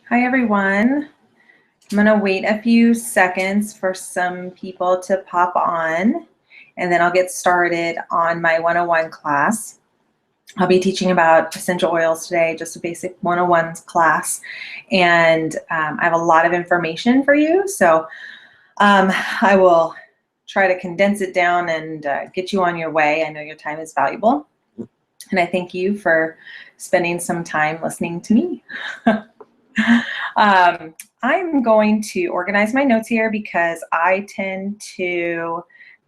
Hi everyone. I'm gonna wait a few seconds for some people to pop on, and then I'll get started on my 101 class. I'll be teaching about essential oils today, just a basic 101 class, and I have a lot of information for you, so I will try to condense it down and get you on your way. I know your time is valuable, and I thank you for spending some time listening to me. I'm going to organize my notes here because I tend to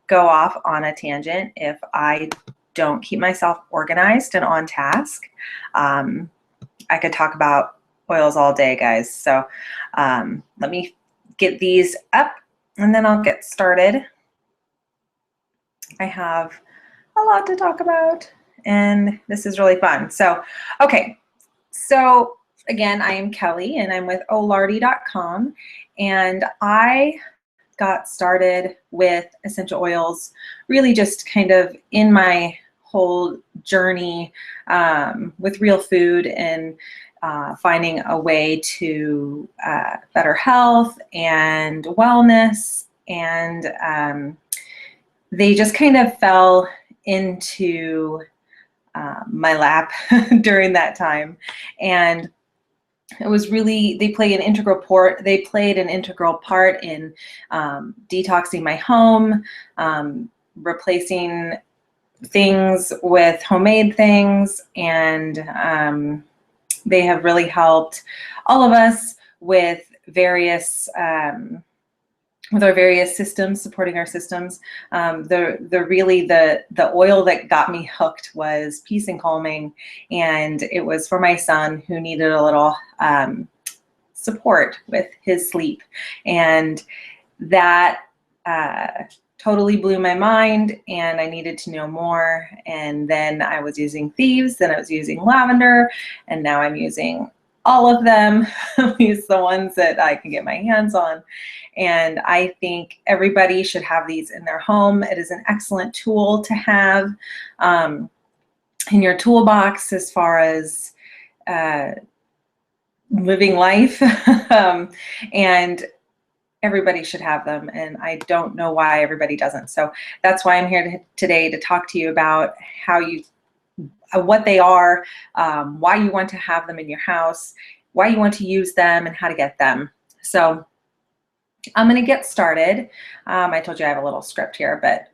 go off on a tangent if I don't keep myself organized and on task. I could talk about oils all day, guys. So let me get these up and then I'll get started. I have a lot to talk about and this is really fun. So, okay. So again, I am Kelly and I'm with Olardy.com, and I got started with essential oils really just kind of in my whole journey with real food and finding a way to better health and wellness, and they just kind of fell into my lap during that time. And it was really, they played an integral part in detoxing my home, replacing things with homemade things, and they have really helped all of us with various our various systems, supporting our systems. The oil that got me hooked was peace and calming, and it was for my son who needed a little support with his sleep, and that totally blew my mind, and I needed to know more. And then I was using Thieves, then I was using lavender, and now I'm using all of them. These the ones that I can get my hands on. And I think everybody should have these in their home. It is an excellent tool to have in your toolbox as far as living life. And everybody should have them, and I don't know why everybody doesn't. So that's why I'm here today to talk to you about how what they are, why you want to have them in your house, why you want to use them, and how to get them. So I'm going to get started. I told you I have a little script here, but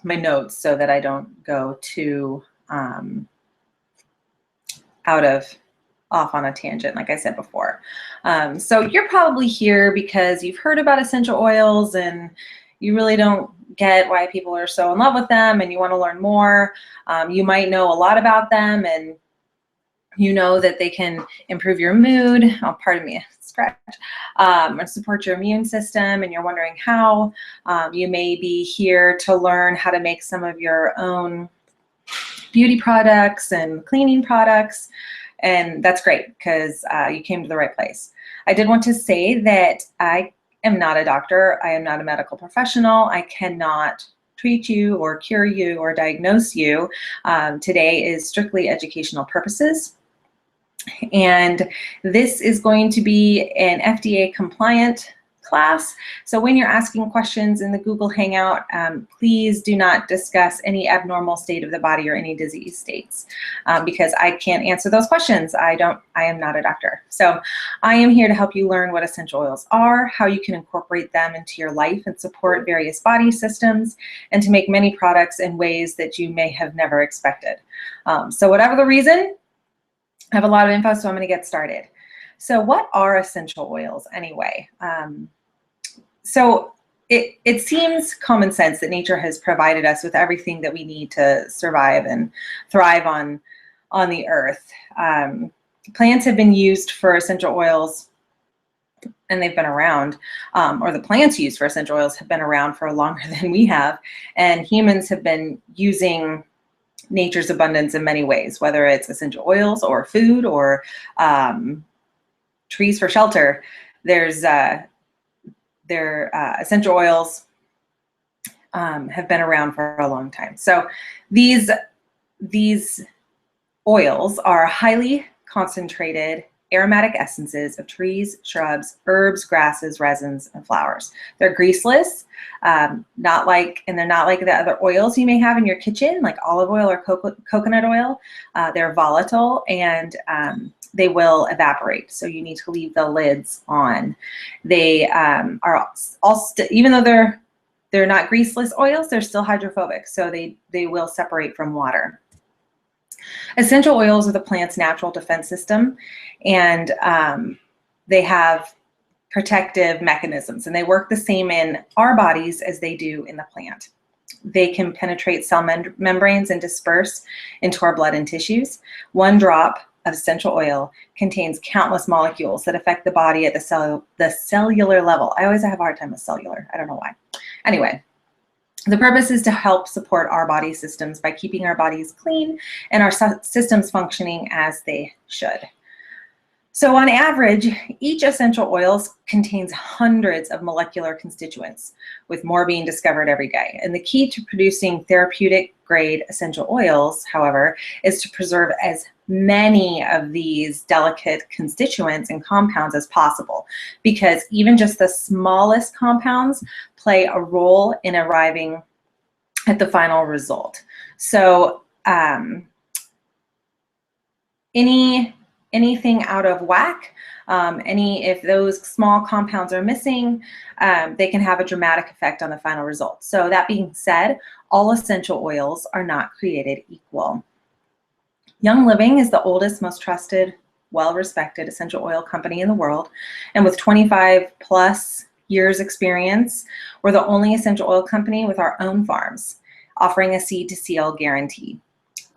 my notes, so that I don't go too off on a tangent, like I said before. So you're probably here because you've heard about essential oils and you really don't get why people are so in love with them, and you want to learn more. You might know a lot about them, and you know that they can improve your mood, oh, pardon me, scratch, or support your immune system, and you're wondering how. You may be here to learn how to make some of your own beauty products and cleaning products, and that's great because you came to the right place. I did want to say that I am not a doctor. I am not a medical professional. I cannot treat you or cure you or diagnose you. Today is strictly educational purposes. And this is going to be an FDA compliant class. So when you're asking questions in the Google Hangout, please do not discuss any abnormal state of the body or any disease states, because I can't answer those questions. I am not a doctor. So I am here to help you learn what essential oils are, how you can incorporate them into your life and support various body systems, and to make many products in ways that you may have never expected. So whatever the reason, I have a lot of info, so I'm going to get started. So what are essential oils anyway? So it seems common sense that nature has provided us with everything that we need to survive and thrive on the earth. Plants have been used for essential oils, and they've been around, or the plants used for essential oils have been around for longer than we have, and humans have been using nature's abundance in many ways, whether it's essential oils or food or trees for shelter. Essential oils have been around for a long time. So these oils are highly concentrated aromatic essences of trees, shrubs, herbs, grasses, resins, and flowers. They're greaseless, and they're not like the other oils you may have in your kitchen, like olive oil or coconut oil. They're volatile, and they will evaporate, so you need to leave the lids on. They are even though they're not greaseless oils, they're still hydrophobic, so they will separate from water. Essential oils are the plant's natural defense system, and they have protective mechanisms, and they work the same in our bodies as they do in the plant. They can penetrate cell membranes and disperse into our blood and tissues. One drop of essential oil contains countless molecules that affect the body at the cellular level. I always have a hard time with cellular. I don't know why. Anyway, the purpose is to help support our body systems by keeping our bodies clean and our systems functioning as they should. So on average, each essential oil contains hundreds of molecular constituents, with more being discovered every day. And the key to producing therapeutic-grade essential oils, however, is to preserve as many of these delicate constituents and compounds as possible, because even just the smallest compounds play a role in arriving at the final result. So anything out of whack, if those small compounds are missing, they can have a dramatic effect on the final result. So that being said, all essential oils are not created equal. Young Living is the oldest, most trusted, well-respected essential oil company in the world. And with 25 plus years experience, we're the only essential oil company with our own farms, offering a seed to seal guarantee.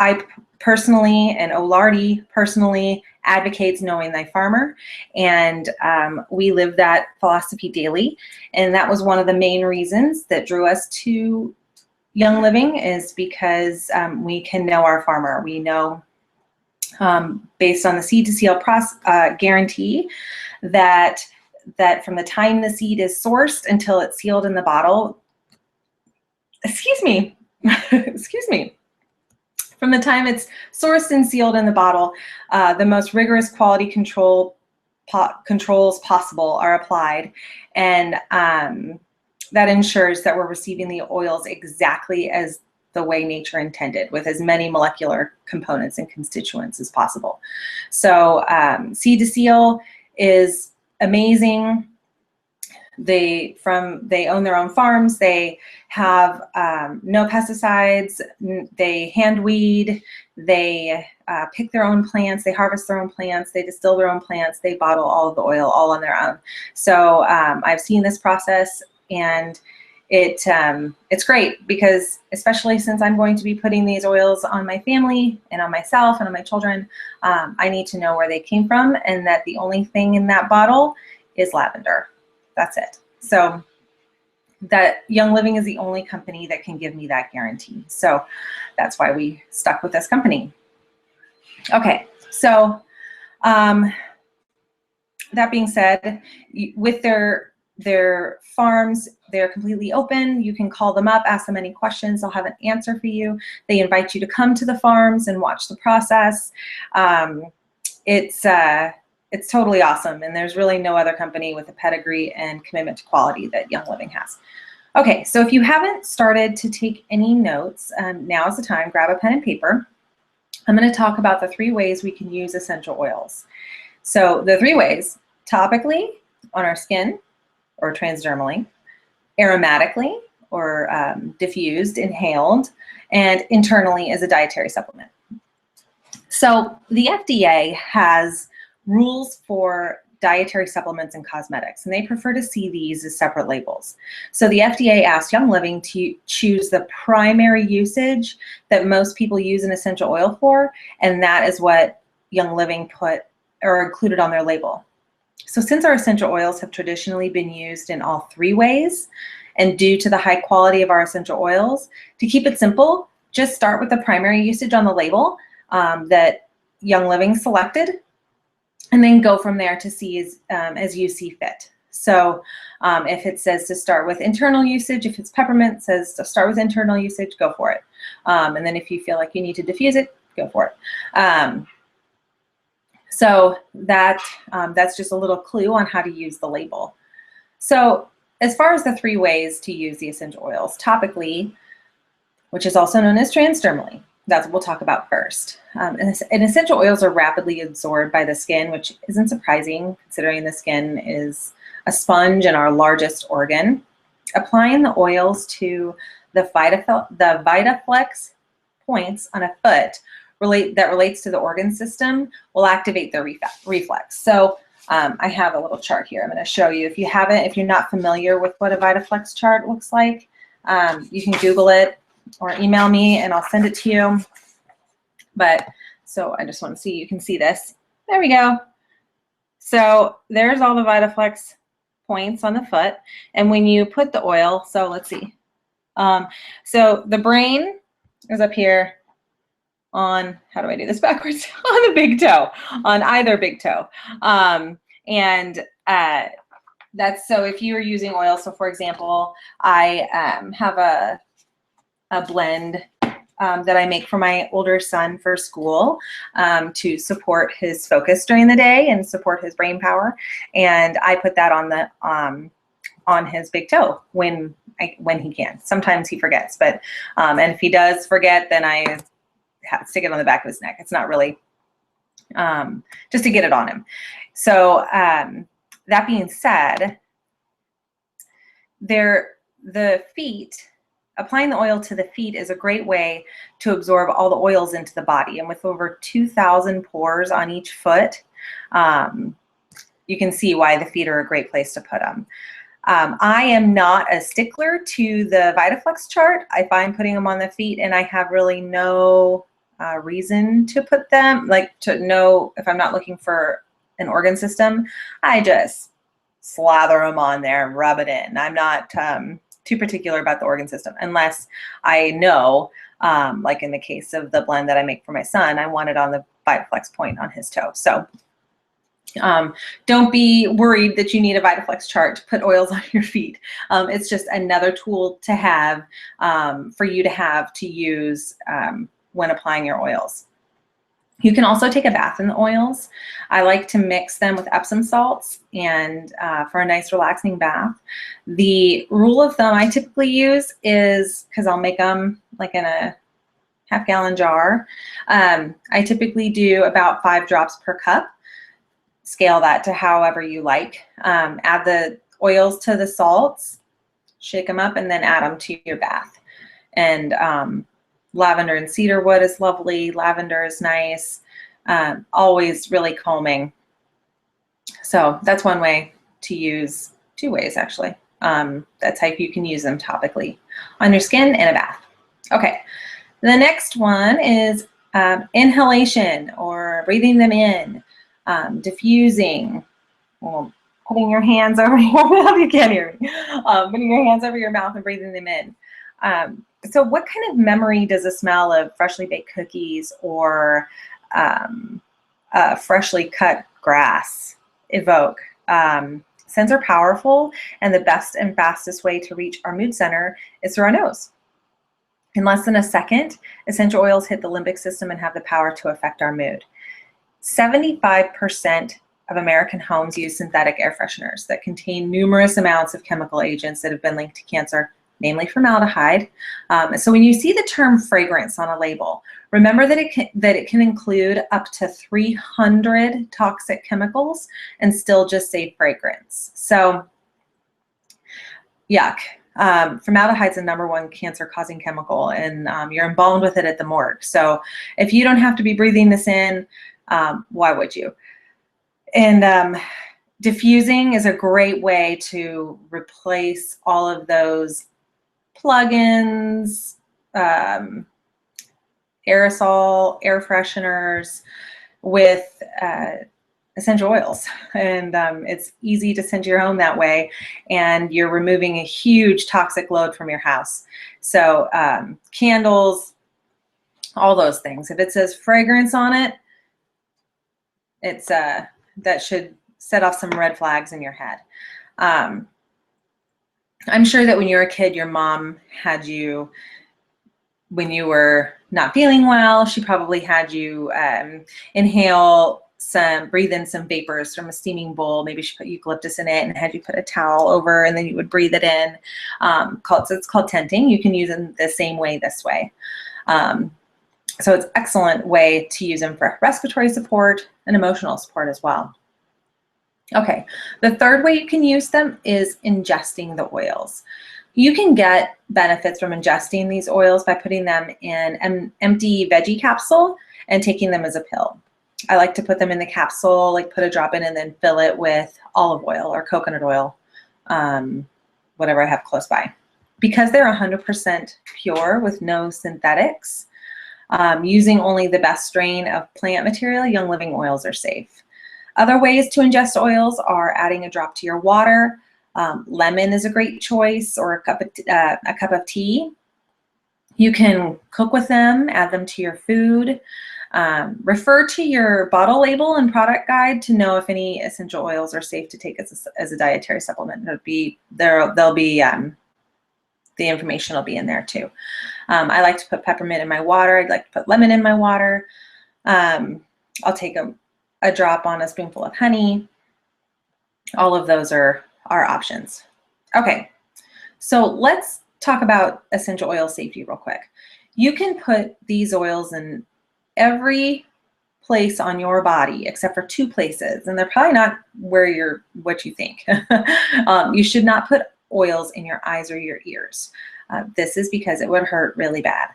I personally, and Olardi personally, advocates knowing thy farmer, and we live that philosophy daily. And that was one of the main reasons that drew us to Young Living, is because we can know our farmer. We know, based on the seed to seal guarantee, that from the time the seed is sourced until it's sealed in the bottle, excuse me, from the time it's sourced and sealed in the bottle, the most rigorous quality controls possible are applied, and that ensures that we're receiving the oils exactly as the way nature intended, with as many molecular components and constituents as possible. So seed to seal is amazing. They own their own farms. They have no pesticides. They hand weed. They pick their own plants. They harvest their own plants. They distill their own plants. They bottle all of the oil all on their own. So I've seen this process, and it's great, because especially since I'm going to be putting these oils on my family and on myself and on my children, I need to know where they came from, and that the only thing in that bottle is lavender. That's it. So that Young Living is the only company that can give me that guarantee. So that's why we stuck with this company. Okay, so that being said, with their farms, they're completely open. You can call them up, ask them any questions. They'll have an answer for you. They invite you to come to the farms and watch the process. It's totally awesome, and there's really no other company with a pedigree and commitment to quality that Young Living has. Okay, so if you haven't started to take any notes, now's the time. Grab a pen and paper. I'm going to talk about the 3 ways we can use essential oils. So the 3 ways: topically, on our skin, or transdermally; aromatically, or diffused, inhaled; and internally as a dietary supplement. So the FDA has rules for dietary supplements and cosmetics, and they prefer to see these as separate labels. So the FDA asked Young Living to choose the primary usage that most people use an essential oil for, and that is what Young Living put or included on their label. So since our essential oils have traditionally been used in all 3 ways, and due to the high quality of our essential oils, to keep it simple, just start with the primary usage on the label that Young Living selected, and then go from there to see as you see fit. So if it says to start with internal usage, if it's Peppermint, says to start with internal usage, go for it. And then if you feel like you need to diffuse it, go for it. So that's just a little clue on how to use the label. So as far as the 3 ways to use the essential oils, topically, which is also known as transdermally, that's what we'll talk about first. And essential oils are rapidly absorbed by the skin, which isn't surprising considering the skin is a sponge and our largest organ. Applying the oils to the VitaFlex points on a foot that relates to the organ system will activate the reflex. So I have a little chart here I'm going to show you. If you're not familiar with what a VitaFlex chart looks like, you can Google it or email me and I'll send it to you. But so I just want to see, you can see this. There we go. So there's all the VitaFlex points on the foot. And when you put the oil, so let's see. So the brain is up here on, how do I do this backwards? On the big toe, on either big toe. That's, so if you are using oil, so for example, I have a blend that I make for my older son for school to support his focus during the day and support his brain power. And I put that on his big toe when he can. Sometimes he forgets, but and if he does forget, then I stick it on the back of his neck. It's not really just to get it on him. So that being said, the feet, applying the oil to the feet is a great way to absorb all the oils into the body. And with over 2,000 pores on each foot, you can see why the feet are a great place to put them. I am not a stickler to the VitaFlex chart. I find putting them on the feet, and I have really no reason to put them, like to know if I'm not looking for an organ system, I just slather them on there and rub it in. I'm not too particular about the organ system unless I know, like in the case of the blend that I make for my son, I want it on the VitaFlex point on his toe. So don't be worried that you need a VitaFlex chart to put oils on your feet. It's just another tool to have for you to have to use when applying your oils. You can also take a bath in the oils. I like to mix them with Epsom salts and for a nice relaxing bath. The rule of thumb I typically use is, because I'll make them like in a half-gallon jar, I typically do about 5 drops per cup. Scale that to however you like. Add the oils to the salts, shake them up, and then add them to your bath. And lavender and cedarwood is lovely. Lavender is nice. Always really calming. So that's one way to use, 2 ways actually. That's how you can use them topically on your skin in a bath. Okay, the next one is inhalation or breathing them in. Diffusing, well, putting your hands over your mouth, you can't hear me, putting your hands over your mouth and breathing them in. So what kind of memory does the smell of freshly baked cookies or freshly cut grass evoke? Scents are powerful, and the best and fastest way to reach our mood center is through our nose. In less than a second, essential oils hit the limbic system and have the power to affect our mood. 75% of American homes use synthetic air fresheners that contain numerous amounts of chemical agents that have been linked to cancer, namely formaldehyde. So when you see the term fragrance on a label, remember that it can include up to 300 toxic chemicals and still just say fragrance. So yuck. Formaldehyde is the #1 cancer-causing chemical, and you're embalmed with it at the morgue. So if you don't have to be breathing this in, why would you? And diffusing is a great way to replace all of those plugins, aerosol, air fresheners with essential oils. And it's easy to send to your home that way, and you're removing a huge toxic load from your house. So candles, all those things. If it says fragrance on it, it's that should set off some red flags in your head. I'm sure that when you were a kid, your mom had you, when you were not feeling well, she probably had you inhale breathe in some vapors from a steaming bowl. Maybe she put eucalyptus in it and had you put a towel over, and then you would breathe it in. It's called tenting. You can use them the same way this way. So it's an excellent way to use them for respiratory support and emotional support as well. Okay, the third way you can use them is ingesting the oils. You can get benefits from ingesting these oils by putting them in an empty veggie capsule and taking them as a pill. I like to put them in the capsule, like put a drop in and then fill it with olive oil or coconut oil, whatever I have close by. Because they're 100% pure with no synthetics, using only the best strain of plant material, Young Living oils are safe. Other ways to ingest oils are adding a drop to your water. Lemon is a great choice, or a cup of tea. You can cook with them, add them to your food. Refer to your bottle label and product guide to know if any essential oils are safe to take as a dietary supplement. The information will be in there too. I like to put peppermint in my water. I'd like to put lemon in my water. I'll take a drop on a spoonful of honey. All of those are options. Okay, so let's talk about essential oil safety real quick. You can put these oils in every place on your body except for 2 places, and they're probably not what you think. You should not put oils in your eyes or your ears. This is because it would hurt really bad.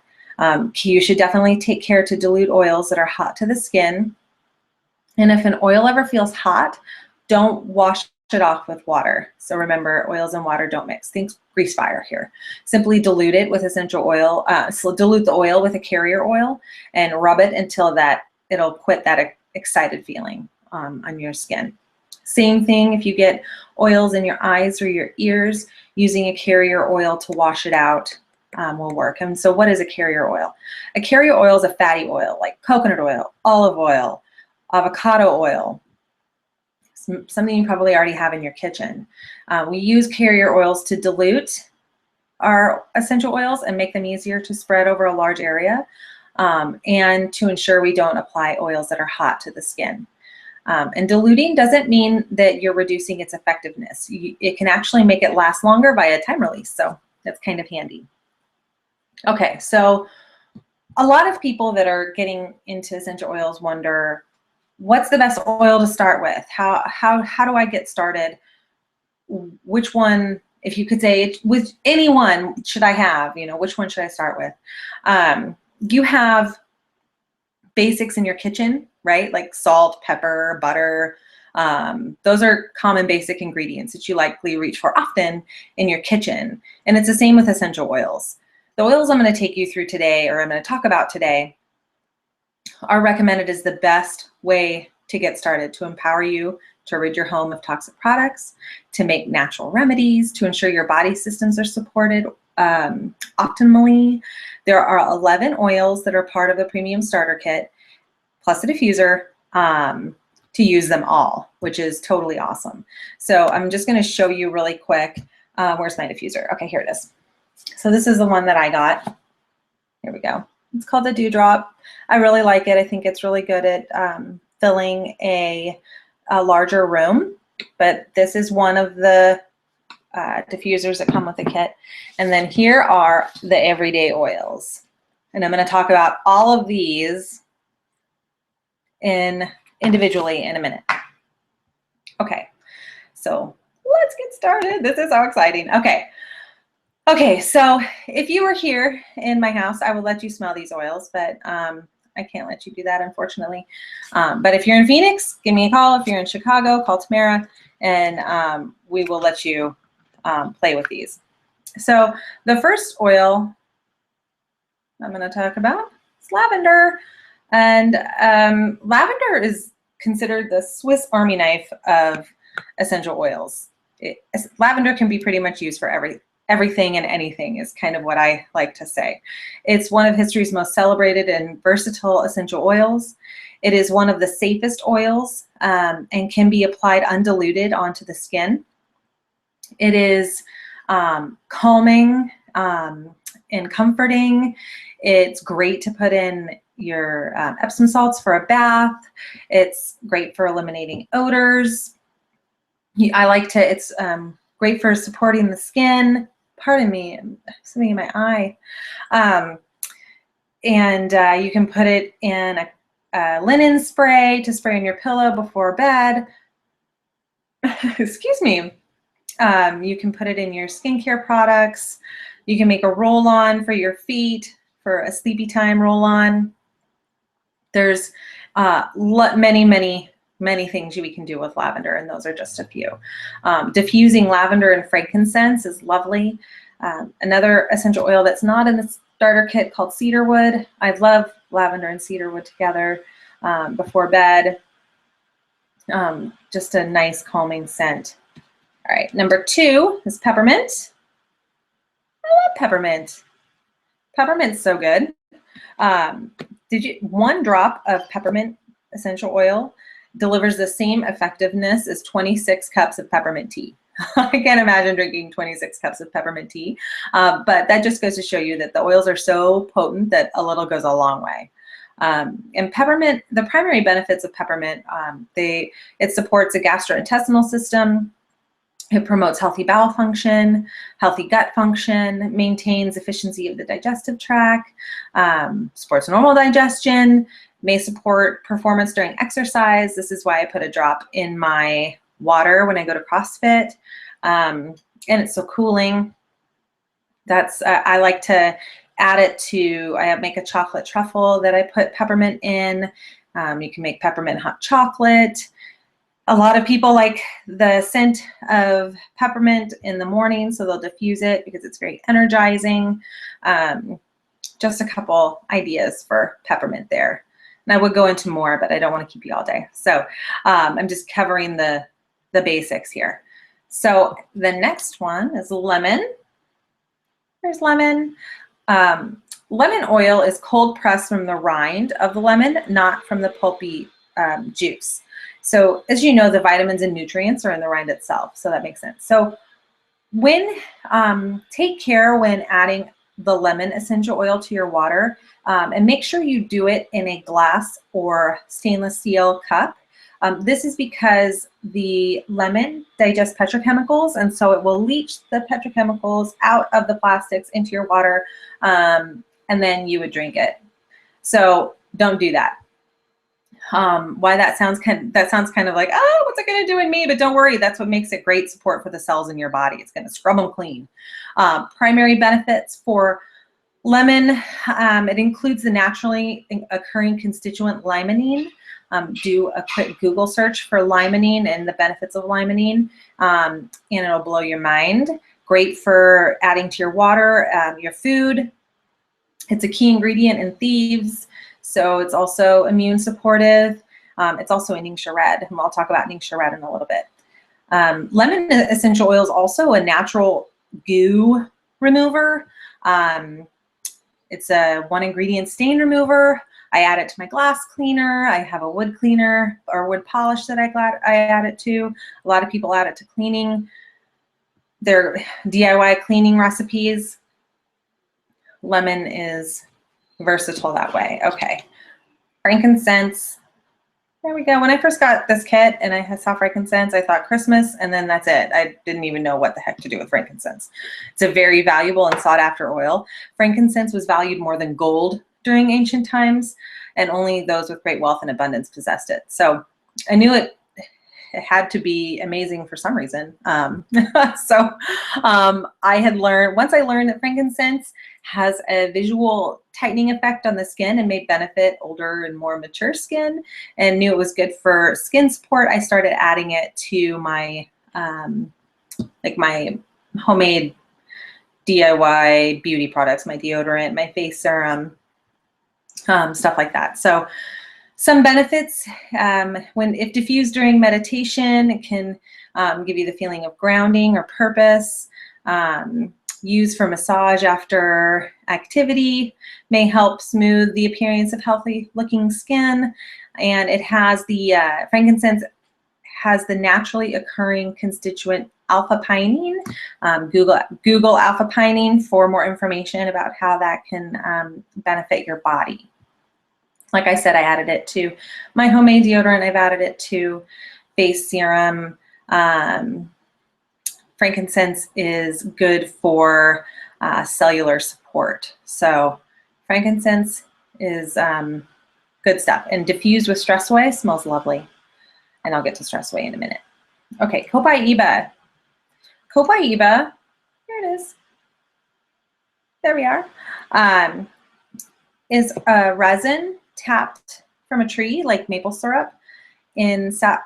You should definitely take care to dilute oils that are hot to the skin. And if an oil ever feels hot, don't wash it off with water. So remember, oils and water don't mix. Think grease fire here. Simply dilute it with essential oil. Dilute the oil with a carrier oil and rub it until it'll quit that excited feeling on your skin. Same thing if you get oils in your eyes or your ears, using a carrier oil to wash it out will work. And so what is a carrier oil? A carrier oil is a fatty oil like coconut oil, olive oil, avocado oil, something you probably already have in your kitchen. We use carrier oils to dilute our essential oils and make them easier to spread over a large area, and to ensure we don't apply oils that are hot to the skin. And diluting doesn't mean that you're reducing its effectiveness. It can actually make it last longer via time release, so that's kind of handy. Okay, so a lot of people that are getting into essential oils wonder, what's the best oil to start with? How do I get started? Which one, if you could say, with any one should I have? Which one should I start with? You have basics in your kitchen, right? Like salt, pepper, butter. Those are common basic ingredients that you likely reach for often in your kitchen. And it's the same with essential oils. The oils I'm going to take you through today, or I'm going to talk about today, are recommended as the best way to get started to empower you to rid your home of toxic products, to make natural remedies, to ensure your body systems are supported optimally. There are 11 oils that are part of the premium starter kit, plus a diffuser, to use them all, which is totally awesome. So I'm just going to show you really quick. Where's my diffuser? Okay, here it is. So this is the one that I got. Here we go. It's called the Dewdrop. I really like it. I think it's really good at filling a larger room, but this is one of the diffusers that come with the kit. And then here are the everyday oils. And I'm going to talk about all of these individually in a minute. Okay, so let's get started. This is so exciting. Okay, so if you were here in my house, I would let you smell these oils, but I can't let you do that, unfortunately. But if you're in Phoenix, give me a call. If you're in Chicago, call Tamara, and we will let you play with these. So the first oil I'm going to talk about is lavender. And lavender is considered the Swiss Army knife of essential oils. Lavender can be pretty much used for everything and anything, is kind of what I like to say. It's one of history's most celebrated and versatile essential oils. It is one of the safest oils and can be applied undiluted onto the skin. It is calming and comforting. It's great to put in your Epsom salts for a bath. It's great for eliminating odors. I like to, it's great for supporting the skin. Pardon me, something in my eye. And you can put it in a linen spray to spray on your pillow before bed. Excuse me. You can put it in your skincare products. You can make a roll-on for your feet for a sleepy time roll-on. There's many, many, many things we can do with lavender, and those are just a few. Diffusing lavender and frankincense is lovely. Another essential oil that's not in the starter kit called cedarwood. I love lavender and cedarwood together before bed. Just a nice calming scent. All right, number 2 is peppermint. I love peppermint. Peppermint's so good. 1 drop of peppermint essential oil delivers the same effectiveness as 26 cups of peppermint tea. I can't imagine drinking 26 cups of peppermint tea, but that just goes to show you that the oils are so potent that a little goes a long way. And peppermint, the primary benefits of peppermint, it supports the gastrointestinal system. It promotes healthy bowel function, healthy gut function, maintains efficiency of the digestive tract, supports normal digestion, may support performance during exercise. This is why I put a drop in my water when I go to CrossFit. And it's so cooling. I like to add it to, I make a chocolate truffle that I put peppermint in. You can make peppermint hot chocolate. A lot of people like the scent of peppermint in the morning, so they'll diffuse it because it's very energizing. Just a couple ideas for peppermint there. And I would go into more, but I don't want to keep you all day. So I'm just covering the basics here. So the next one is lemon. There's lemon. Lemon oil is cold pressed from the rind of the lemon, not from the pulpy juice. So as you know, the vitamins and nutrients are in the rind itself, so that makes sense. So take care when adding the lemon essential oil to your water, and make sure you do it in a glass or stainless steel cup. This is because the lemon digests petrochemicals, and so it will leach the petrochemicals out of the plastics into your water, and then you would drink it. So don't do that. Why that sounds kind of like, oh, what's it going to do in me? But don't worry, that's what makes it great support for the cells in your body. It's going to scrub them clean. Primary benefits for lemon, it includes the naturally occurring constituent limonene. Do a quick Google search for limonene and the benefits of limonene, and it'll blow your mind. Great for adding to your water, your food. It's a key ingredient in Thieves. So it's also immune supportive. It's also in Ningxia Red, and I'll talk about Ningxia Red in a little bit. Lemon essential oil is also a natural goo remover. It's a 1 ingredient stain remover. I add it to my glass cleaner. I have a wood cleaner or wood polish that I add it to. A lot of people add it to cleaning. Their DIY cleaning recipes. Lemon is versatile that way. Okay, frankincense. There we go. When I first got this kit and I saw frankincense, I thought Christmas, and then that's it. I didn't even know what the heck to do with frankincense. It's a very valuable and sought after oil. Frankincense was valued more than gold during ancient times, and only those with great wealth and abundance possessed it. So I knew it had to be amazing for some reason. I had learned, once I learned that frankincense has a visual tightening effect on the skin and may benefit older and more mature skin, and knew it was good for skin support, I started adding it to my like my homemade DIY beauty products, my deodorant, my face serum, stuff like that. So some benefits, if diffused during meditation, it can give you the feeling of grounding or purpose. Used for massage after activity, may help smooth the appearance of healthy looking skin. And it has the, frankincense has the naturally occurring constituent alpha-pinene. Google alpha-pinene for more information about how that can benefit your body. Like I said, I added it to my homemade deodorant. I've added it to face serum. Frankincense is good for cellular support. So frankincense is good stuff. And diffused with Stress Away smells lovely. And I'll get to Stress Away in a minute. Okay, Copaiba. Copaiba, here it is. There we are. Is a resin tapped from a tree like maple syrup in South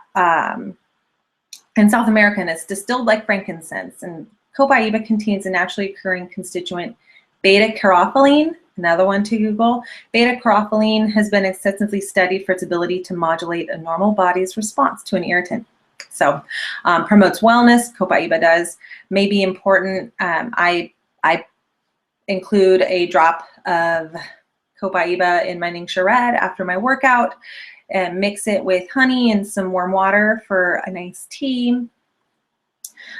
America, and it's distilled like frankincense. And Copaiba contains a naturally occurring constituent, beta-caryophyllene, another one to Google. Beta-caryophyllene has been extensively studied for its ability to modulate a normal body's response to an irritant. So promotes wellness, Copaiba does. May be important. I include a drop of Copaiba in my Ningxia Red after my workout and mix it with honey and some warm water for a nice tea.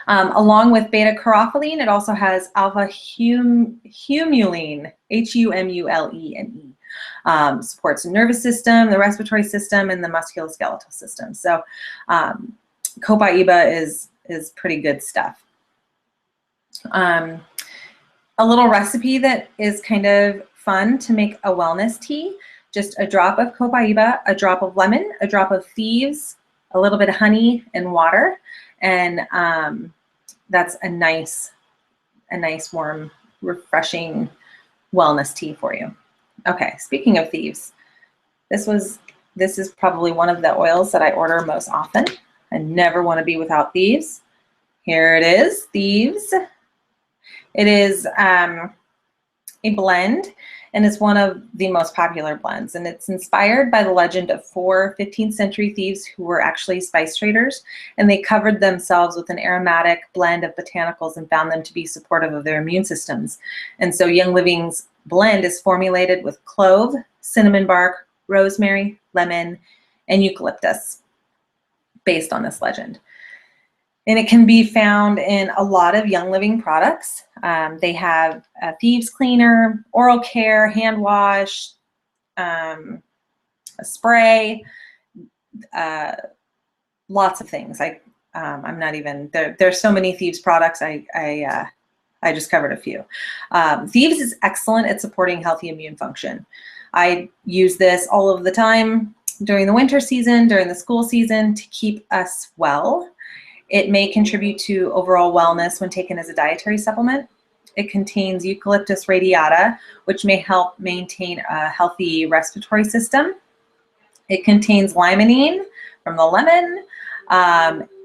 Along with beta-caryophyllene, it also has alpha-humulene, H-U-M-U-L-E-N-E. Supports the nervous system, the respiratory system, and the musculoskeletal system. So Copaiba is pretty good stuff. A little recipe that is kind of fun to make a wellness tea. Just a drop of Copaiba, a drop of lemon, a drop of Thieves, a little bit of honey and water, and that's a nice warm, refreshing wellness tea for you. Okay, speaking of Thieves, this is probably one of the oils that I order most often. I never want to be without Thieves. Here it is, Thieves. It is a blend, and it's one of the most popular blends, and it's inspired by the legend of 4 15th century thieves who were actually spice traders, and they covered themselves with an aromatic blend of botanicals and found them to be supportive of their immune systems. And so Young Living's blend is formulated with clove, cinnamon bark, rosemary, lemon, and eucalyptus based on this legend. And it can be found in a lot of Young Living products. They have a Thieves cleaner, oral care, hand wash, a spray, lots of things. I'm not even, there's so many Thieves products, I just covered a few. Thieves is excellent at supporting healthy immune function. I use this all of the time during the winter season, during the school season to keep us well. It may contribute to overall wellness when taken as a dietary supplement. It contains eucalyptus radiata, which may help maintain a healthy respiratory system. It contains limonene from the lemon,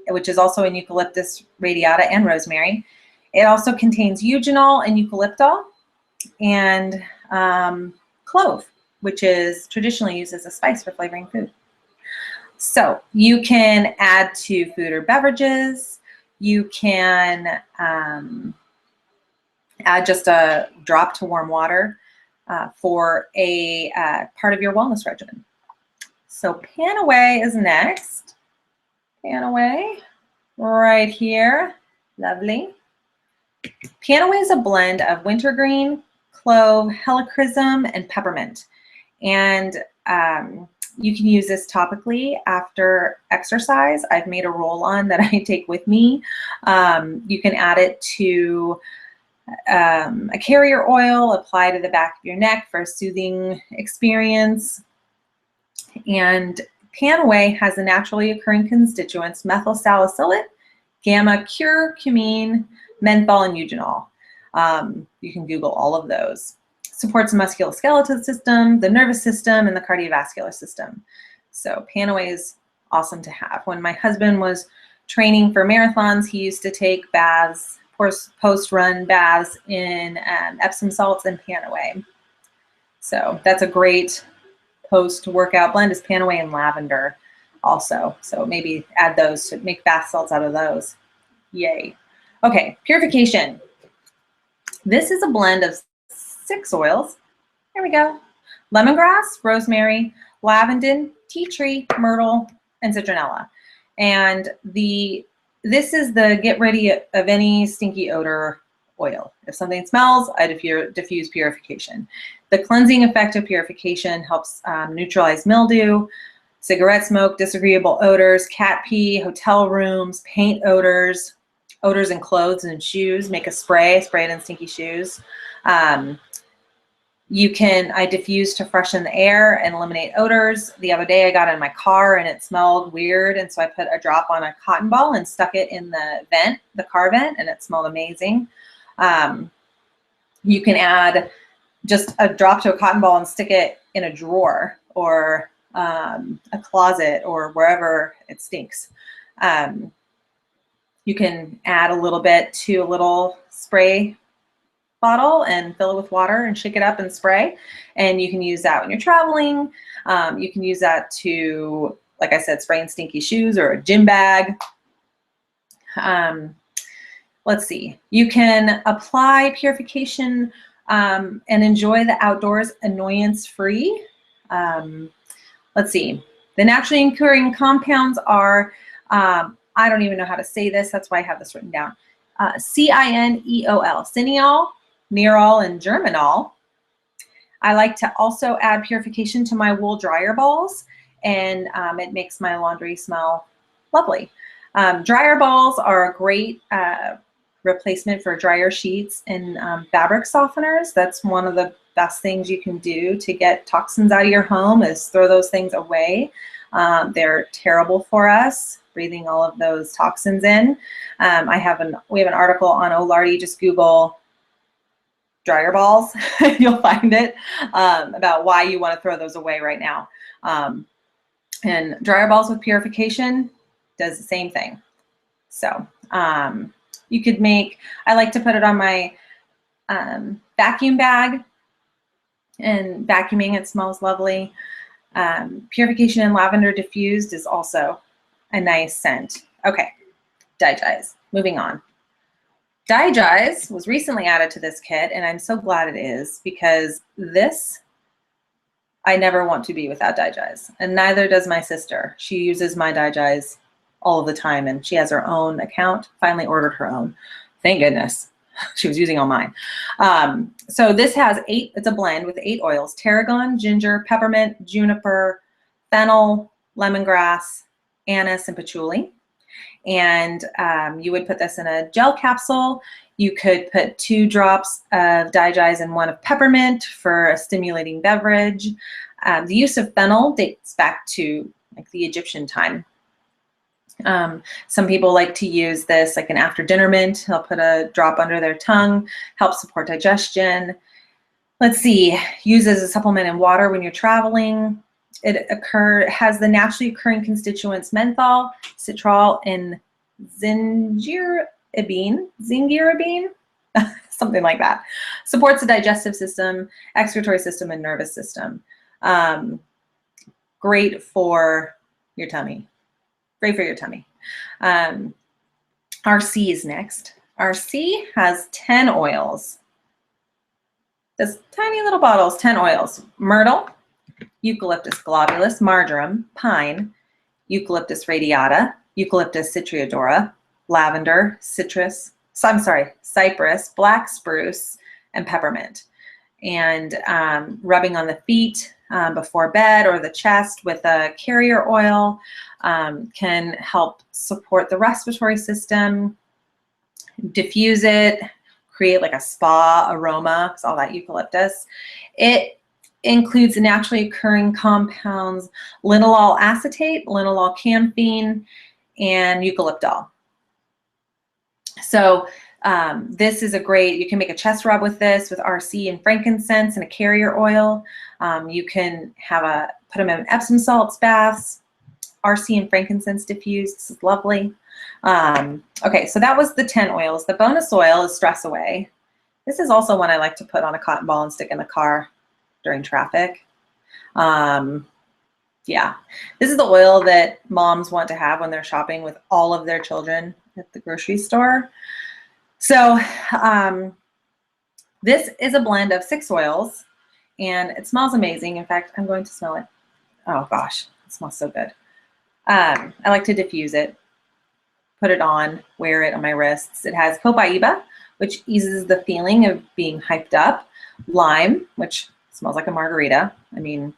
which is also in eucalyptus radiata and rosemary. It also contains eugenol and eucalyptol and clove, which is traditionally used as a spice for flavoring food. So you can add to food or beverages. You can add just a drop to warm water for a part of your wellness regimen. So PanAway is next. PanAway, right here. Lovely. PanAway is a blend of wintergreen, clove, helichrysum, and peppermint. And you can use this topically after exercise. I've made a roll-on that I take with me. You can add it to a carrier oil, apply to the back of your neck for a soothing experience. And PanAway has the naturally occurring constituents methyl salicylate, gamma curcumine, menthol, and eugenol. You can Google all of those. Supports the musculoskeletal system, the nervous system, and the cardiovascular system. So PanAway is awesome to have. When my husband was training for marathons, he used to take baths, post-run baths in Epsom salts and PanAway. So that's a great post-workout blend, is PanAway and lavender also. So maybe add those to make bath salts out of those. Yay. Okay, Purification. This is a blend of 6 oils. Here we go. Lemongrass, rosemary, lavender, tea tree, myrtle, and citronella. And this is the get rid of any stinky odor oil. If something smells, I diffuse Purification. The cleansing effect of Purification helps neutralize mildew, cigarette smoke, disagreeable odors, cat pee, hotel rooms, paint odors, odors in clothes and shoes. Make a spray it in stinky shoes. I diffuse to freshen the air and eliminate odors. The other day I got in my car and it smelled weird, and so I put a drop on a cotton ball and stuck it in the car vent, and it smelled amazing. You can add just a drop to a cotton ball and stick it in a drawer or a closet or wherever it stinks. You can add a little bit to a little spray bottle and fill it with water and shake it up and spray. And you can use that when you're traveling. You can use that to, like I said, spray in stinky shoes or a gym bag. Let's see. You can apply Purification and enjoy the outdoors annoyance-free. Let's see. The naturally occurring compounds are, I don't even know how to say this. That's why I have this written down. CINEOL, cineol, nerol, and germinol. I like to also add Purification to my wool dryer balls, and it makes my laundry smell lovely. Dryer balls are a great replacement for dryer sheets and fabric softeners. That's one of the best things you can do to get toxins out of your home, is throw those things away. They're terrible for us, breathing all of those toxins in. We have an article on Oh Lardy, just Google dryer balls, you'll find it, about why you want to throw those away right now. And dryer balls with Purification does the same thing. So you could make, I like to put it on my vacuum bag, and vacuuming, it smells lovely. Purification and lavender diffused is also a nice scent. Okay, Digize, moving on. Digize was recently added to this kit, and I'm so glad it is, because this, I never want to be without Digize, and neither does my sister. She uses my Digize all of the time, and she has her own account, finally ordered her own. Thank goodness. She was using all mine. So this has it's a blend with 8 oils: tarragon, ginger, peppermint, juniper, fennel, lemongrass, anise, and patchouli. And you would put this in a gel capsule. You could put 2 drops of Digize and 1 of peppermint for a stimulating beverage. The use of fennel dates back to like the Egyptian time. Some people like to use this like an after dinner mint. They'll put a drop under their tongue, help support digestion. Let's see, use as a supplement in water when you're traveling. It has the naturally occurring constituents menthol, citral, and zingirabine, something like that. Supports the digestive system, excretory system, and nervous system. Great for your tummy. Great for your tummy. RC is next. RC has 10 oils. This tiny little bottles, 10 oils. Myrtle, Eucalyptus globulus, marjoram, pine, Eucalyptus radiata, Eucalyptus citriodora, lavender, cypress, black spruce, and peppermint. And rubbing on the feet before bed or the chest with a carrier oil can help support the respiratory system, diffuse it, create like a spa aroma, because all that eucalyptus. It includes the naturally occurring compounds linalool acetate, linalool camphene, and eucalyptol. So this is a great, you can make a chest rub with this, with RC and frankincense and a carrier oil. You can put them in Epsom salts baths, RC and frankincense diffused. This is lovely. Okay, so that was the 10 oils. The bonus oil is Stress Away. This is also one I like to put on a cotton ball and stick in the car during traffic. Yeah, this is the oil that moms want to have when they're shopping with all of their children at the grocery store. So this is a blend of 6 oils, and it smells amazing. In fact, I'm going to smell it. Oh gosh, it smells so good. I like to diffuse it, put it on, wear it on my wrists. It has copaiba, which eases the feeling of being hyped up. Lime, which smells like a margarita. I mean,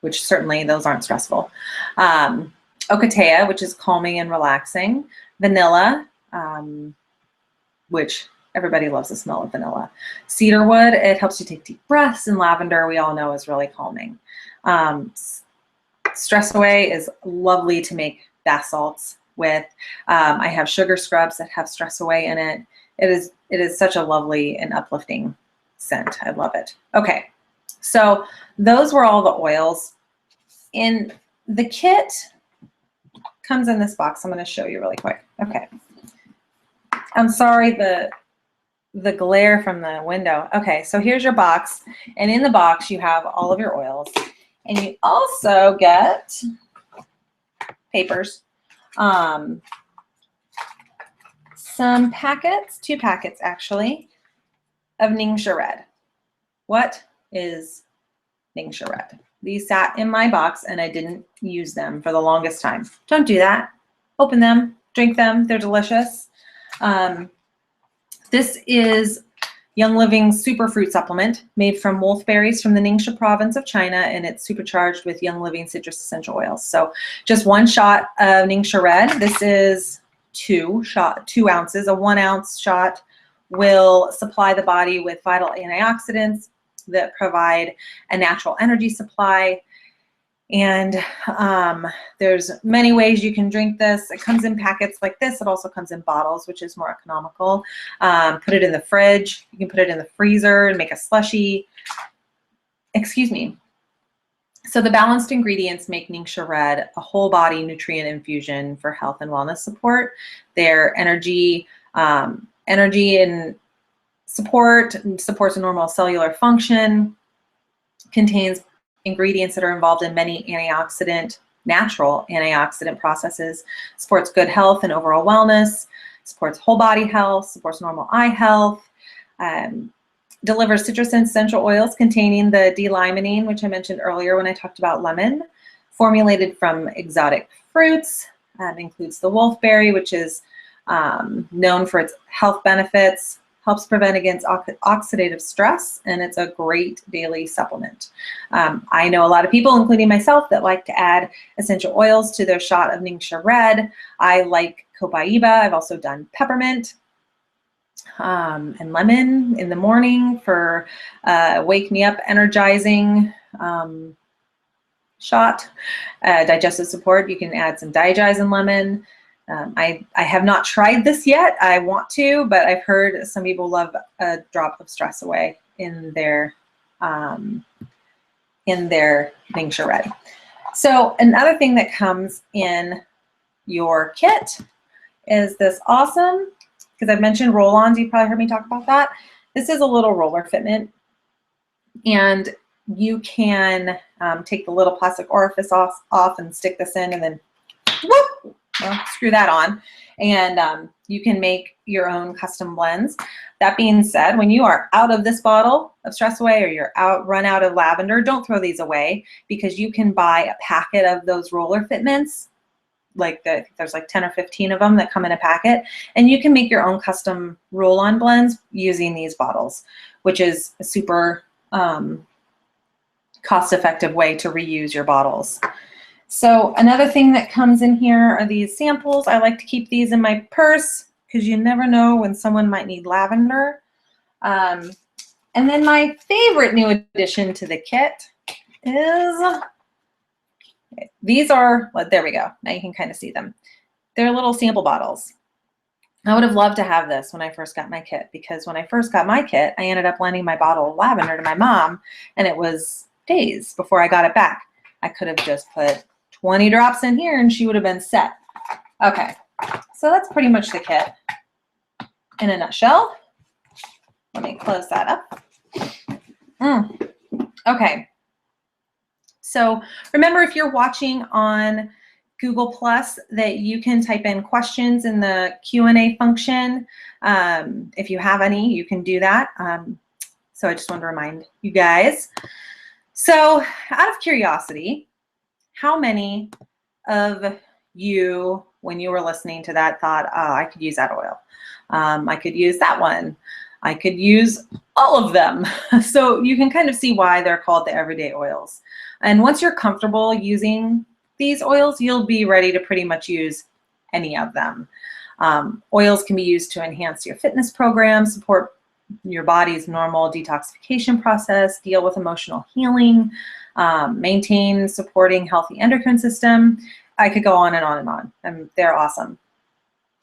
which certainly those aren't stressful. Ocotea, which is calming and relaxing. Vanilla, which everybody loves the smell of vanilla. Cedarwood, it helps you take deep breaths, and lavender, we all know, is really calming. Stress Away is lovely to make bath salts with. I have sugar scrubs that have Stress Away in it. It is such a lovely and uplifting scent. I love it. Okay, so those were all the oils. In the kit, comes in this box. I'm going to show you really quick. Okay. I'm sorry, the glare from the window. Okay, so here's your box, and in the box you have all of your oils, and you also get papers, some packets, 2 packets actually, of Ningxia Red. What is Ningxia Red? These sat in my box and I didn't use them for the longest time. Don't do that. Open them, drink them, they're delicious. This is Young Living Superfruit Supplement made from wolfberries from the Ningxia province of China, and it's supercharged with Young Living citrus essential oils. So just 1 shot of Ningxia Red. This is 2 ounces. A 1 ounce shot will supply the body with vital antioxidants that provide a natural energy supply. And there's many ways you can drink this. It comes in packets like this. It also comes in bottles, which is more economical. Put it in the fridge. You can put it in the freezer and make a slushie. Excuse me. So the balanced ingredients make Ningxia Red a whole body nutrient infusion for health and wellness support. Their energy and supports a normal cellular function, contains ingredients that are involved in many natural antioxidant processes, supports good health and overall wellness, supports whole body health, supports normal eye health, delivers citrus essential oils containing the D-limonene, which I mentioned earlier when I talked about lemon, formulated from exotic fruits, includes the wolfberry, which is known for its health benefits, helps prevent against oxidative stress, and it's a great daily supplement. I know a lot of people, including myself, that like to add essential oils to their shot of Ningxia Red. I like copaiba. I've also done peppermint and lemon in the morning for wake me up, energizing shot. Digestive support, you can add some digize and lemon. I have not tried this yet. I want to, but I've heard some people love a drop of Stress Away in their Ningxia Red. So another thing that comes in your kit is this awesome, because I've mentioned roll-ons, you've probably heard me talk about that. This is a little roller fitment, and you can take the little plastic orifice off and stick this in, and then whoop, well, screw that on, and you can make your own custom blends. That being said, when you are out of this bottle of Stress Away, or you're run out of lavender, don't throw these away, because you can buy a packet of those roller fitments. There's like 10 or 15 of them that come in a packet, and you can make your own custom roll-on blends using these bottles, which is a super cost-effective way to reuse your bottles. So another thing that comes in here are these samples. I like to keep these in my purse because you never know when someone might need lavender. And then my favorite new addition to the kit is, these are, well, there we go. Now you can kind of see them. They're little sample bottles. I would have loved to have this when I first got my kit, because when I first got my kit, I ended up lending my bottle of lavender to my mom, and it was days before I got it back. I could have just put 20 drops in here and she would have been set. Okay, so that's pretty much the kit in a nutshell. Let me close that up. Okay, so remember, if you're watching on Google Plus, that you can type in questions in the Q&A function. If you have any, you can do that. So I just wanted to remind you guys. So out of curiosity, how many of you, when you were listening to that, thought, oh, I could use that oil. I could use that one. I could use all of them. So you can kind of see why they're called the everyday oils. And once you're comfortable using these oils, you'll be ready to pretty much use any of them. Oils can be used to enhance your fitness program, support your body's normal detoxification process, deal with emotional healing, maintain supporting healthy endocrine system. I could go on and on and on, and they're awesome.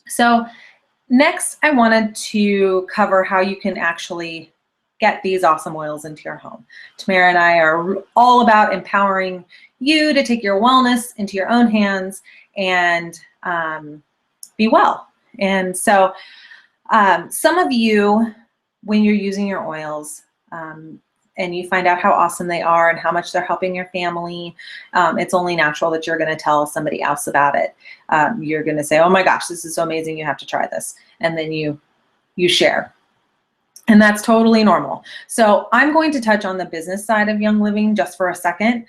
So next, I wanted to cover how you can actually get these awesome oils into your home. Tamara and I are all about empowering you to take your wellness into your own hands and be well. And so some of you, when you're using your oils, and you find out how awesome they are and how much they're helping your family, it's only natural that you're going to tell somebody else about it. You're going to say, oh my gosh, this is so amazing, you have to try this. And then you share. And that's totally normal. So I'm going to touch on the business side of Young Living just for a second,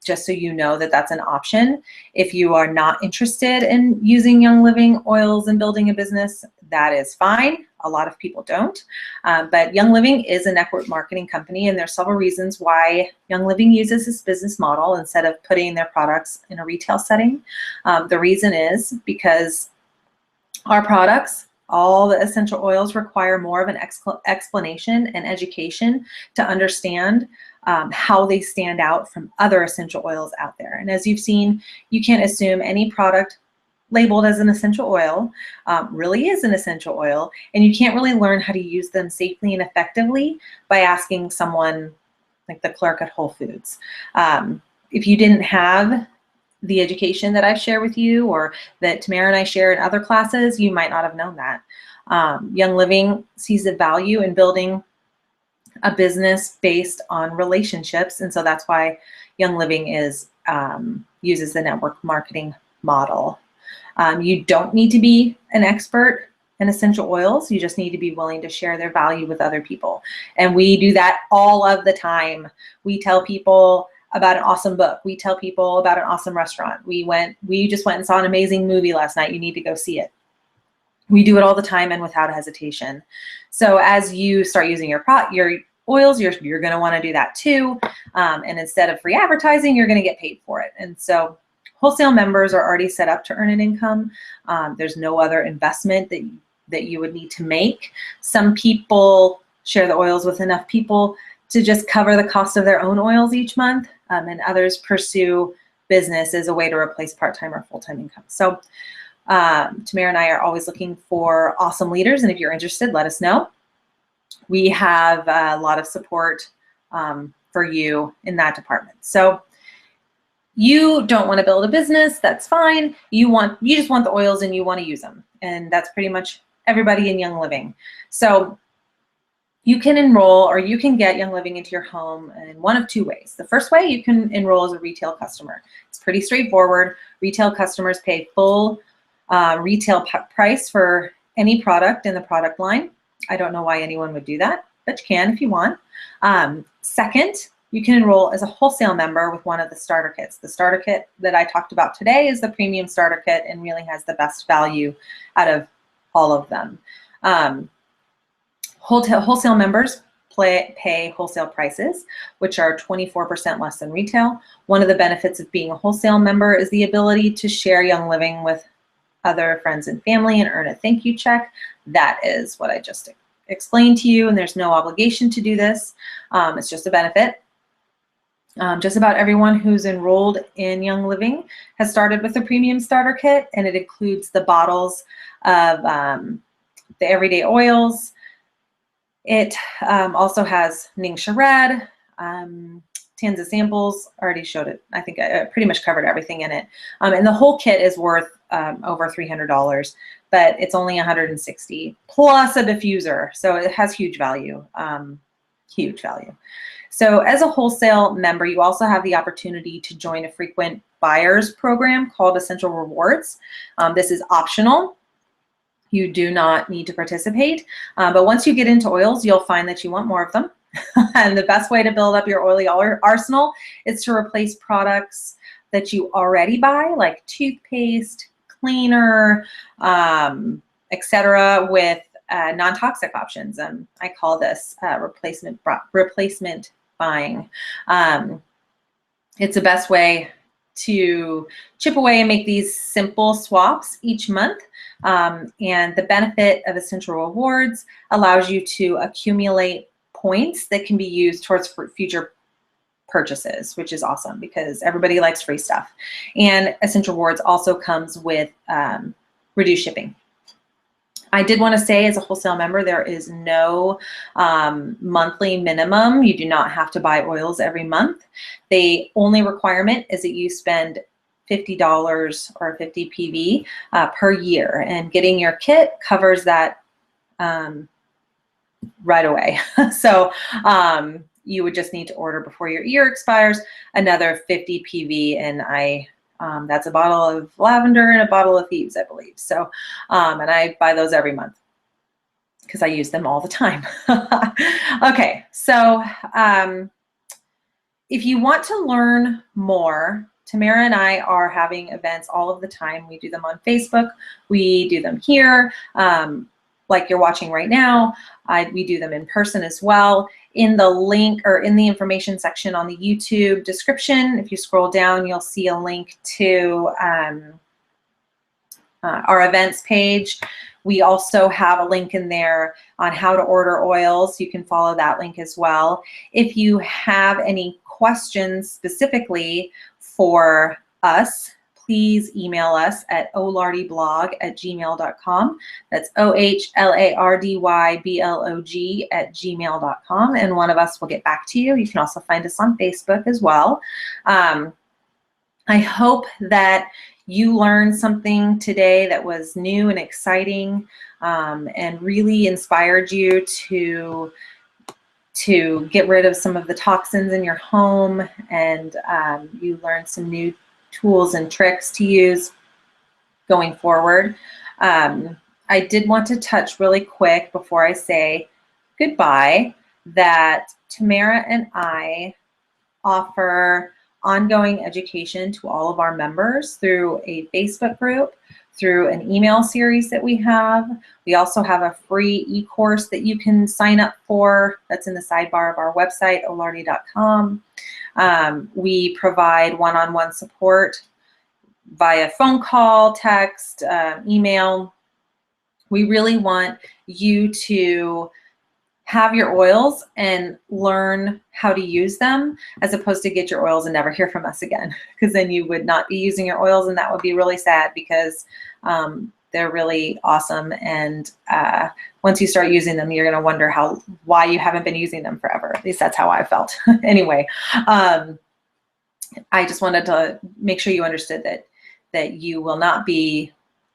just so you know that that's an option. If you are not interested in using Young Living oils and building a business, that is fine. A lot of people don't. But Young Living is a network marketing company, and there's several reasons why Young Living uses this business model instead of putting their products in a retail setting. The reason is because our products, all the essential oils, require more of an explanation and education to understand how they stand out from other essential oils out there. And as you've seen, you can't assume any product labeled as an essential oil really is an essential oil, and you can't really learn how to use them safely and effectively by asking someone like the clerk at Whole Foods. If you didn't have the education that I've shared with you, or that Tamara and I share in other classes, you might not have known that. Young Living sees the value in building a business based on relationships, and so that's why Young Living uses the network marketing model. You don't need to be an expert in essential oils. You just need to be willing to share their value with other people. And we do that all of the time. We tell people about an awesome book. We tell people about an awesome restaurant. We just went and saw an amazing movie last night. You need to go see it. We do it all the time and without hesitation. So as you start using your oils, you're going to want to do that too. And instead of free advertising, you're going to get paid for it. And so wholesale members are already set up to earn an income. There's no other investment that you would need to make. Some people share the oils with enough people to just cover the cost of their own oils each month, and others pursue business as a way to replace part-time or full-time income. So Tamara and I are always looking for awesome leaders, and if you're interested, let us know. We have a lot of support for you in that department. So you don't want to build a business, that's fine. You just want the oils and you want to use them. And that's pretty much everybody in Young Living. So you can enroll, or you can get Young Living into your home in one of two ways. The first way, you can enroll as a retail customer. It's pretty straightforward. Retail customers pay full retail price for any product in the product line. I don't know why anyone would do that, but you can if you want. Second, you can enroll as a wholesale member with one of the starter kits. The starter kit that I talked about today is the premium starter kit and really has the best value out of all of them. Wholesale members pay wholesale prices, which are 24% less than retail. One of the benefits of being a wholesale member is the ability to share Young Living with other friends and family and earn a thank you check. That is what I just explained to you, and there's no obligation to do this. It's just a benefit. Just about everyone who's enrolled in Young Living has started with a premium starter kit, and it includes the bottles of the everyday oils. It also has Ningxia Red, tons of samples. Already showed it. I think I pretty much covered everything in it. And the whole kit is worth over $300, but it's only $160 plus a diffuser. So it has huge value, huge value. So as a wholesale member, you also have the opportunity to join a frequent buyers program called Essential Rewards. This is optional. You do not need to participate, but once you get into oils, you'll find that you want more of them. And the best way to build up your oily arsenal is to replace products that you already buy, like toothpaste, cleaner, etc., with non-toxic options. I call this replacement buying. It's the best way to chip away and make these simple swaps each month. And the benefit of Essential Rewards allows you to accumulate points that can be used towards future purchases, which is awesome because everybody likes free stuff. And Essential Rewards also comes with reduced shipping. I did want to say, as a wholesale member, there is no monthly minimum. You do not have to buy oils every month. The only requirement is that you spend $50 or 50 PV per year, and getting your kit covers that right away. So you would just need to order before your year expires another 50 PV, and that's a bottle of lavender and a bottle of Thieves, I believe. So, and I buy those every month because I use them all the time. Okay, so if you want to learn more, Tamara and I are having events all of the time. We do them on Facebook. We do them here, like you're watching right now. We do them in person as well. In the link or in the information section on the YouTube description, if you scroll down, you'll see a link to our events page. We also have a link in there on how to order oils. You can follow that link as well. If you have any questions specifically for us, please email us at ohlardyblog@gmail.com. That's ohlardyblog@gmail.com, and one of us will get back to you. You can also find us on Facebook as well. I hope that you learned something today that was new and exciting, and really inspired you to get rid of some of the toxins in your home, and you learned some new tools and tricks to use going forward. I did want to touch really quick before I say goodbye that Tamara and I offer ongoing education to all of our members through a Facebook group, through an email series that we have. We also have a free e-course that you can sign up for. That's in the sidebar of our website, ohlardy.com. We provide one-on-one support via phone call, text, email. We really want you to have your oils and learn how to use them, as opposed to get your oils and never hear from us again, because then you would not be using your oils, and that would be really sad, because they're really awesome, and once you start using them, you're going to wonder why you haven't been using them forever. At least that's how I felt. Anyway, I just wanted to make sure you understood that you will not be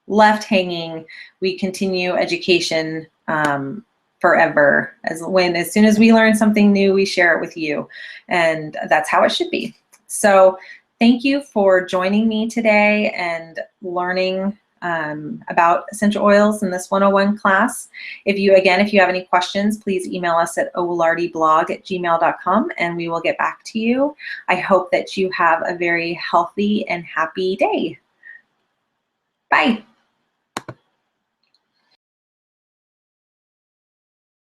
left hanging. We continue education forever. As soon as we learn something new, we share it with you, and that's how it should be. So thank you for joining me today and learning about essential oils in this 101 class. If you have any questions, please email us at ohlardyblog@gmail.com, and we will get back to you. I hope that you have a very healthy and happy day. Bye.